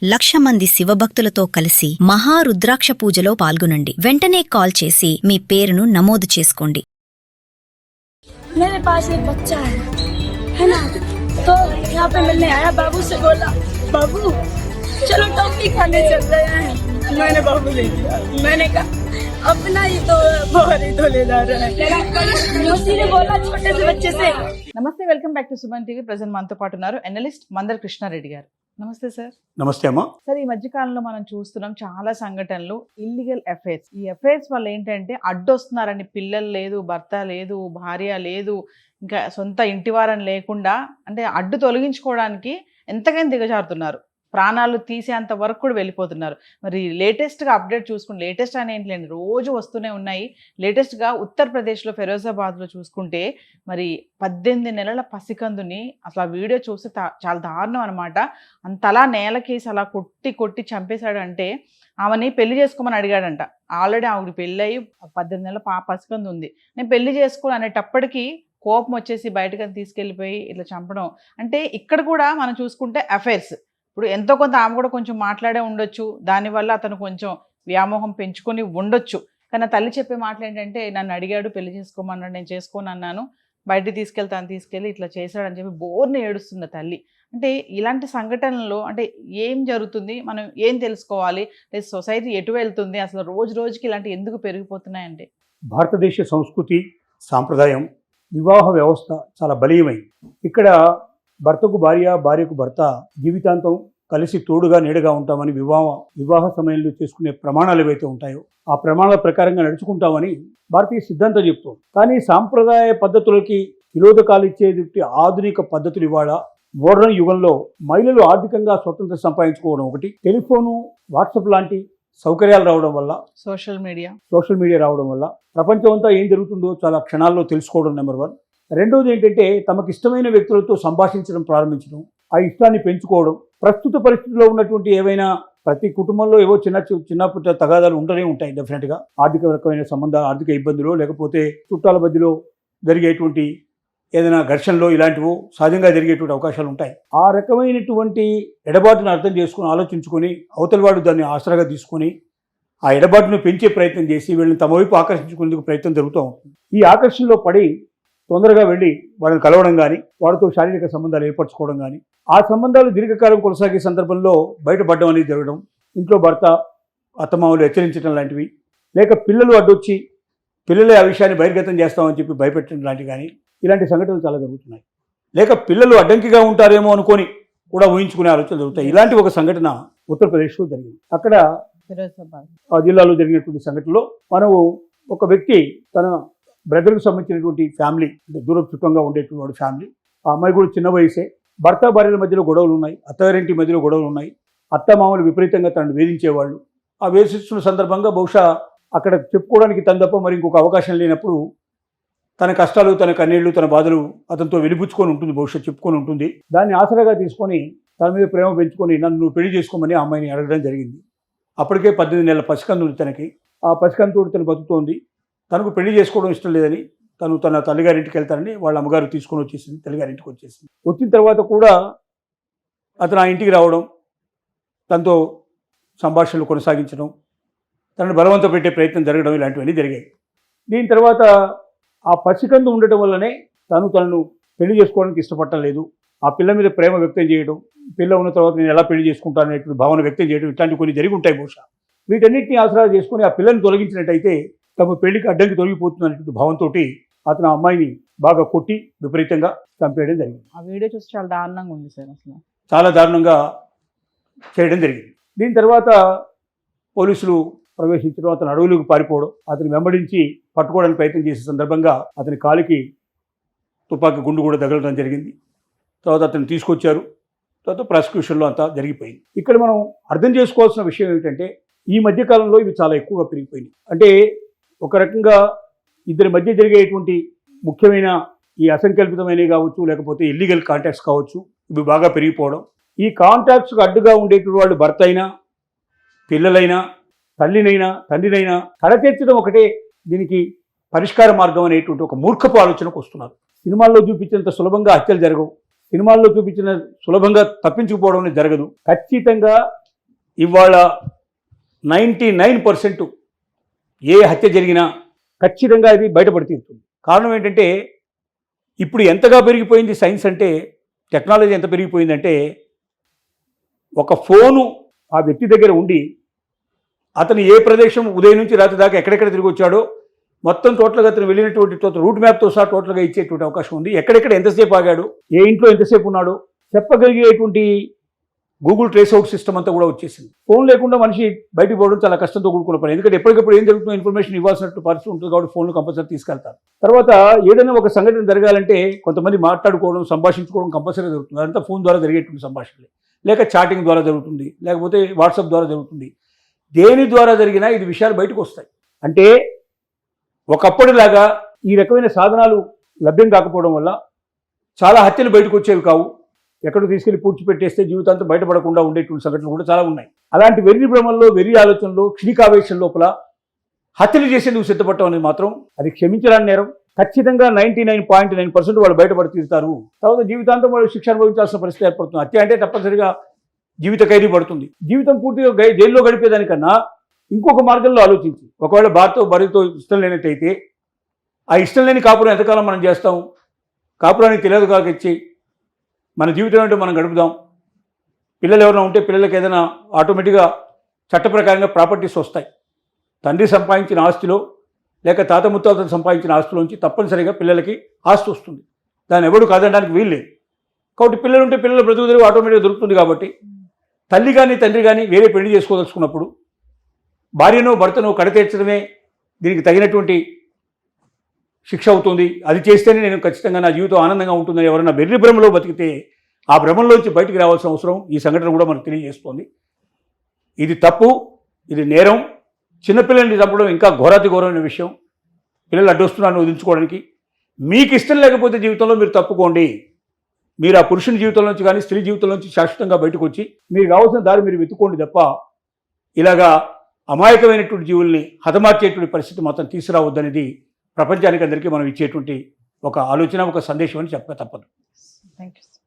1,00,000 మంది శివభక్తులతో కలిసి మహారుద్రాక్ష పూజలో పాల్గొనండి. వెంటనే కాల్ చేసి మీ పేరును నమోదు చేసుకోండి. मेरे पास एक बच्चा है ना, तो यहाँ पे मिलने आया, बाबू से बोला बाबू चलो टॉफी खाने चल रहे हैं। मैंने बाबू ले लिया, मैंने कहा अपना ही तो बहुत ही तो ले जा रहा है। मोदी ने बोला छोटे से बच्चे से। నమస్తే, welcome back to Suman TV. Present మనతో పాటు ఉన్నారు ఎనలిస్ట్ మందర కృష్ణారెడ్డి గారు. నమస్తే సార్. నమస్తే అమ్మా. సార్, ఈ మధ్య కాలంలో మనం చూస్తున్నాం చాలా సంఘటనలు, ఇల్లీగల్ అఫైర్స్. ఈ అఫైర్స్ వల్ల ఏంటంటే అడ్డొస్తున్నారని, పిల్లలు లేదు, భర్త లేదు, భార్య లేదు, ఇంకా సొంత ఇంటివారని లేకుండా అంటే అడ్డు తొలగించుకోవడానికి ఎంతకైనా దిగజారుతున్నారు. ప్రాణాలు తీసేంత వరకు కూడా వెళ్ళిపోతున్నారు. మరి లేటెస్ట్గా అప్డేట్ చూసుకుంటే, లేటెస్ట్ అని ఏంటి లేండి, రోజు వస్తూనే ఉన్నాయి. లేటెస్ట్గా ఉత్తరప్రదేశ్లో ఫిరోజాబాద్లో చూసుకుంటే మరి 18 నెలల పసికందుని అసలు ఆ వీడియో చూస్తే చాలా దారుణం అనమాట. అంతలా నేలకేసి అలా కొట్టి కొట్టి చంపేశాడు. అంటే ఆమెని పెళ్లి చేసుకోమని అడిగాడంట. ఆల్రెడీ ఆవిడ పెళ్ళి అయ్యి 18 నెలల పసికందు ఉంది. నేను పెళ్లి చేసుకోను అనేటప్పటికీ కోపం వచ్చేసి బయటకు తీసుకెళ్ళిపోయి ఇట్లా చంపడం. అంటే ఇక్కడ కూడా మనం చూసుకుంటే అఫైర్స్. ఇప్పుడు ఎంతో కొంత ఆమె కూడా కొంచెం మాట్లాడే ఉండొచ్చు, దానివల్ల అతను కొంచెం వ్యామోహం పెంచుకొని ఉండొచ్చు. కానీ తల్లి చెప్పే మాటలు ఏంటంటే, నన్ను అడిగాడు, పెళ్లి చేసుకోమన్నాడు, నేను చేసుకోను అన్నాను, బయటికి తీసుకెళ్ళి ఇట్లా చేశాడని చెప్పి బోర్ని ఏడుస్తుంది తల్లి. అంటే ఇలాంటి సంఘటనలో అంటే ఏం జరుగుతుంది, మనం ఏం తెలుసుకోవాలి, సొసైటీ ఎటు వెళ్తుంది, అసలు రోజు రోజుకి ఇలాంటి ఎందుకు పెరిగిపోతున్నాయంటే? భారతదేశ సంస్కృతి, సాంప్రదాయం, వివాహ వ్యవస్థ చాలా బలీయమైంది. ఇక్కడ భర్తకు భార్య, భార్యకు భర్త జీవితాంతం కలిసి తోడుగా నీడగా ఉంటామని వివాహ సమయంలో చేసుకునే ప్రమాణాలు ఏవైతే ఉంటాయో ఆ ప్రమాణాల ప్రకారంగా నడుచుకుంటామని భారతీయ సిద్ధాంతం చెప్తోంది. కానీ సాంప్రదాయ పద్ధతులకి విరోధకాలు ఇచ్చేది ఆధునిక పద్ధతులు ఇవాళ మోడర్న్ యుగంలో మహిళలు ఆర్థికంగా స్వతంత్రం సంపాదించుకోవడం ఒకటి, టెలిఫోను, వాట్సాప్ లాంటి సౌకర్యాలు రావడం వల్ల, సోషల్ మీడియా రావడం వల్ల ప్రపంచం అంతా ఏం జరుగుతుందో చాలా క్షణాల్లో తెలుసుకోవడం నెంబర్ 1. రెండోది ఏంటంటే తమకు ఇష్టమైన వ్యక్తులతో సంభాషించడం ప్రారంభించడం, ఆ ఇష్టాన్ని పెంచుకోవడం. ప్రస్తుత పరిస్థితిలో ఉన్నటువంటి ఏవైనా ప్రతి కుటుంబంలో ఏవో చిన్న పుట్ట తగాదాలు ఉంటూనే ఉంటాయి డెఫినెట్గా. ఆర్థిక రకమైన సంబంధాలు, ఆర్థిక ఇబ్బందులు, లేకపోతే చుట్టాల మధ్యలో జరిగేటువంటి ఏదైనా ఘర్షణలో ఇలాంటివో సహజంగా జరిగేటువంటి అవకాశాలు ఉంటాయి. ఆ రకమైనటువంటి ఎడబాటును అర్థం చేసుకుని ఆలోచించుకొని అవతల వాడు దాన్ని ఆసరాగా తీసుకొని ఆ ఎడబాటును పెంచే ప్రయత్నం చేసి వీళ్ళని తమ వైపు ఆకర్షించుకునేందుకు ప్రయత్నం జరుగుతూ ఉంటుంది. ఈ ఆకర్షణలో పడి తొందరగా వెళ్ళి వాళ్ళని కలవడం కానీ, వాడితో శారీరక సంబంధాలు ఏర్పరచుకోవడం కానీ, ఆ సంబంధాలు దీర్ఘకాలం కొనసాగే సందర్భంలో బయటపడడం అనేది జరగడం, ఇంట్లో భర్త అత్తమామలు హెచ్చరించడం లాంటివి, లేక పిల్లలు అడ్డొచ్చి పిల్లలే ఆ విషయాన్ని బహిర్గతం చేస్తామని చెప్పి భయపెట్టడం లాంటివి కానీ, ఇలాంటి సంఘటనలు చాలా జరుగుతున్నాయి. లేక పిల్లలు అడ్డంకిగా ఉంటారేమో అనుకొని కూడా ఊహించుకునే ఆలోచనలు జరుగుతాయి. ఇలాంటి ఒక సంఘటన ఉత్తరప్రదేశ్లో జరిగింది. అక్కడ ఆ జిల్లాలో జరిగినటువంటి సంఘటనలో మనము ఒక వ్యక్తి తన బ్రదర్కు సంబంధించినటువంటి ఫ్యామిలీ, అంటే దూరం చుట్టంగా ఉండేటువంటి ఫ్యామిలీ, ఆ అమ్మాయి కూడా చిన్న వయసే, భర్త భార్యల మధ్యలో గొడవలు ఉన్నాయి, అత్తగారింటి మధ్యలో గొడవలు ఉన్నాయి, అత్తమామలు విపరీతంగా తనను వేధించేవాళ్ళు. ఆ వేధిస్తున్న సందర్భంగా బహుశా అక్కడ చెప్పుకోవడానికి తన తప్ప మరి ఇంకొక అవకాశం లేనప్పుడు తన కష్టాలు, తన కన్నీళ్లు, తన బాధలు అతనితో వెలిపుచ్చుకొని ఉంటుంది, బహుశా చెప్పుకొని ఉంటుంది. దాన్ని ఆసరాగా తీసుకొని తన మీద ప్రేమ పెంచుకొని నన్ను పెళ్లి చేసుకోమని ఆ అమ్మాయిని అడగడం జరిగింది. అప్పటికే 18 నెలల పసికందుడు తనకి. ఆ పసికందుడు తను బతుకుతోంది. తనకు పెళ్లి చేసుకోవడం ఇష్టం లేదని తను తన తల్లిగారింటికి వెళ్తానని వాళ్ళ అమ్మగారు తీసుకొని వచ్చేసింది, తల్లిగారింటికి వచ్చేసింది. వచ్చిన తర్వాత కూడా అతను ఆ ఇంటికి రావడం, తనతో సంభాషణలు కొనసాగించడం, తనను బలవంతం పెట్టే ప్రయత్నం జరగడం, ఇలాంటివన్నీ జరిగాయి. దీని తర్వాత ఆ పసికందు ఉండటం వల్లనే తనను పెళ్లి చేసుకోవడానికి ఇష్టపడలేదు, ఆ పిల్ల మీద ప్రేమ వ్యక్తం చేయడం, పిల్ల ఉన్న తర్వాత నేను ఎలా పెళ్లి చేసుకుంటాను అనేటువంటి భావన వ్యక్తం చేయడం, ఇట్లాంటివి కొన్ని జరిగి ఉంటాయి బహుశా. వీటన్నిటిని ఆసరా చేసుకొని ఆ పిల్లని తొలగించినట్టయితే తమ పెళ్లికి అడ్డంకి తొలగిపోతుంది అనేటువంటి భావంతో అతను ఆ అమ్మాయిని బాగా కొట్టి విపరీతంగా చంపేయడం జరిగింది. ఆ వీడియో చూసి చాలా దారుణంగా ఉంది సార్. అసలు చాలా దారుణంగా చేయడం జరిగింది. దీని తర్వాత పోలీసులు ప్రవేశించడం, అతను అడవులకు పారిపోవడం, అతను వెంబడించి పట్టుకోవడానికి ప్రయత్నం చేసే సందర్భంగా అతని కాలికి తుపాకీ గుండు కూడా తగలడం జరిగింది. తర్వాత అతను తీసుకొచ్చారు. తర్వాత ప్రాసిక్యూషన్లో అంతా జరిగిపోయింది. ఇక్కడ మనం అర్థం చేసుకోవాల్సిన విషయం ఏమిటంటే, ఈ మధ్యకాలంలో ఇవి చాలా ఎక్కువగా పెరిగిపోయినాయి. అంటే ఒక రకంగా ఇద్దరి మధ్య జరిగేటువంటి ముఖ్యమైన ఈ అసంకల్పితమైనవి కావచ్చు, లేకపోతే ఇల్లీగల్ కాంటాక్ట్స్ కావచ్చు, ఇవి బాగా పెరిగిపోవడం. ఈ కాంటాక్ట్స్కు అడ్డుగా ఉండేటువంటి వాళ్ళు భర్త అయినా, పిల్లలైనా, తల్లినైనా, తండ్రినైనా కడతీర్చడం ఒకటే దీనికి పరిష్కార మార్గం అనేటువంటి ఒక మూర్ఖపు ఆలోచనకు వస్తున్నారు. సినిమాల్లో చూపించినంత సులభంగా హత్యలు జరగవు, సినిమాల్లో చూపించిన సులభంగా తప్పించుకుపోవడం జరగదు. ఖచ్చితంగా ఇవాళ 99% ఏ హత్య జరిగినా ఖచ్చితంగా ఇది బయటపడి తీరుతుంది. కారణం ఏంటంటే ఇప్పుడు ఎంతగా పెరిగిపోయింది సైన్స్ అంటే, టెక్నాలజీ ఎంత పెరిగిపోయిందంటే, ఒక ఫోను ఆ వ్యక్తి దగ్గర ఉండి అతను ఏ ప్రదేశం ఉదయం నుంచి రాత్రి దాకా ఎక్కడెక్కడ తిరిగి వచ్చాడో మొత్తం టోటల్గా అతను వెళ్ళినటువంటి రూట్ మ్యాప్తో సహా టోటల్గా ఇచ్చేటువంటి అవకాశం ఉంది. ఎక్కడెక్కడ ఎంతసేపు ఆగాడు, ఏ ఇంట్లో ఎంతసేపు ఉన్నాడో చెప్పగలిగేటువంటి గూగుల్ ట్రేస్ అవుట్ సిస్టమ్ అంతా కూడా వచ్చేసింది. ఫోన్ లేకుండా మనిషి బయటికి పోవడం చాలా కష్టంతో కూడుకున్న పని. ఎందుకంటే ఎప్పటికప్పుడు ఏం జరుగుతుందో ఇన్ఫర్మేషన్ ఇవ్వాల్సినట్టు పరిస్థితి ఉంటుంది కాబట్టి ఫోన్లు కంపల్సరీ తీసుకెళ్తారు. తర్వాత ఏదైనా ఒక సంఘటన జరగాలంటే కొంతమంది మాట్లాడుకోవడం, సంభాషించుకోవడం కంపల్సరీ జరుగుతుంది. అదంతా ఫోన్ ద్వారా జరిగేటువంటి సంభాషణలే, లేక చాటింగ్ ద్వారా జరుగుతుంది, లేకపోతే వాట్సాప్ ద్వారా జరుగుతుంది. దేని ద్వారా జరిగినా ఇది విషయాలు బయటకు వస్తాయి. అంటే ఒకప్పటిలాగా ఈ రకమైన సాధనాలు లభ్యం కాకపోవడం వల్ల చాలా హత్యలు బయటకు వచ్చేవి కావు. ఎక్కడో తీసుకెళ్లి పూడ్చిపెట్టేస్తే జీవితాంతం బయటపడకుండా ఉండేటువంటి సంఘటనలు కూడా చాలా ఉన్నాయి. అలాంటి వెర్రి భ్రమంలో, వెర్రి ఆలోచనలో, క్షణికావేశం లోపల హత్యలు చేసేందుకు సిద్ధపడటం అనేది మాత్రం అది క్షమించరాని నేరం. ఖచ్చితంగా 99.9% వాళ్ళు బయటపడి తీరుతారు. తర్వాత జీవితాంతం వాళ్ళు శిక్ష అనుభవించాల్సిన పరిస్థితి ఏర్పడుతుంది. హత్య అంటే తప్పనిసరిగా జీవిత ఖైదీ పడుతుంది. జీవితం పూర్తిగా జైల్లో గడిపేదానికన్నా ఇంకొక మార్గంలో ఆలోచించి, ఒకవేళ భార్యతో ఇష్టం లేనట్టయితే ఆ ఇష్టం లేని కాపురం ఎంతకాలం మనం చేస్తాం? కాపురానికి తెలియదు కాకిచ్చి మన జీవితం ఏంటో మనం గడుపుదాం. పిల్లలు ఎవరైనా ఉంటే పిల్లలకి ఏదైనా ఆటోమేటిక్గా చట్ట ప్రకారంగా ప్రాపర్టీస్ వస్తాయి. తండ్రి సంపాదించిన ఆస్తిలో లేక తాత ముత్తాతలు సంపాదించిన ఆస్తులోంచి తప్పనిసరిగా పిల్లలకి ఆస్తి వస్తుంది. దాన్ని ఎవడు కాదనడానికి వీల్లేదు. కాబట్టి పిల్లలు ఉంటే పిల్లల బ్రతుకు తెరువు ఆటోమేటిక్గా దొరుకుతుంది. కాబట్టి తల్లి కానీ తండ్రి కానీ వేరే పెళ్లి చేసుకోదలుచుకున్నప్పుడు భార్యను భర్తను కడతీర్చడమే దీనికి తగినటువంటి శిక్ష అవుతుంది. అది చేస్తేనే నేను ఖచ్చితంగా నా జీవితం ఆనందంగా ఉంటుందని ఎవరైనా వెర్రి భ్రమలో బతికితే ఆ భ్రమంలోంచి బయటికి రావాల్సిన అవసరం ఈ సంఘటన కూడా మనకు తెలియజేస్తోంది. ఇది తప్పు, ఇది నేరం. చిన్నపిల్లల్ని చంపడం ఇంకా ఘోరాతి ఘోరమైన విషయం. పిల్లలు అడ్డొస్తున్నారని వదిలించుకోవడానికి మీకు ఇష్టం లేకపోతే జీవితంలో మీరు తప్పుకోండి. మీరు ఆ పురుషుని జీవితం నుంచి కానీ స్త్రీ జీవితం నుంచి శాశ్వతంగా బయటకు వచ్చి మీకు కావాల్సిన దారి మీరు వెతుక్కోండి తప్ప ఇలాగా అమాయకమైనటువంటి జీవుల్ని హతమార్చేటువంటి పరిస్థితి మాత్రం తీసుకురావద్దనేది ప్రపంచానికి అందరికీ మనం ఇచ్చేటువంటి ఒక ఆలోచన, ఒక సందేశం అని చెప్పక తప్పదు. Thank you.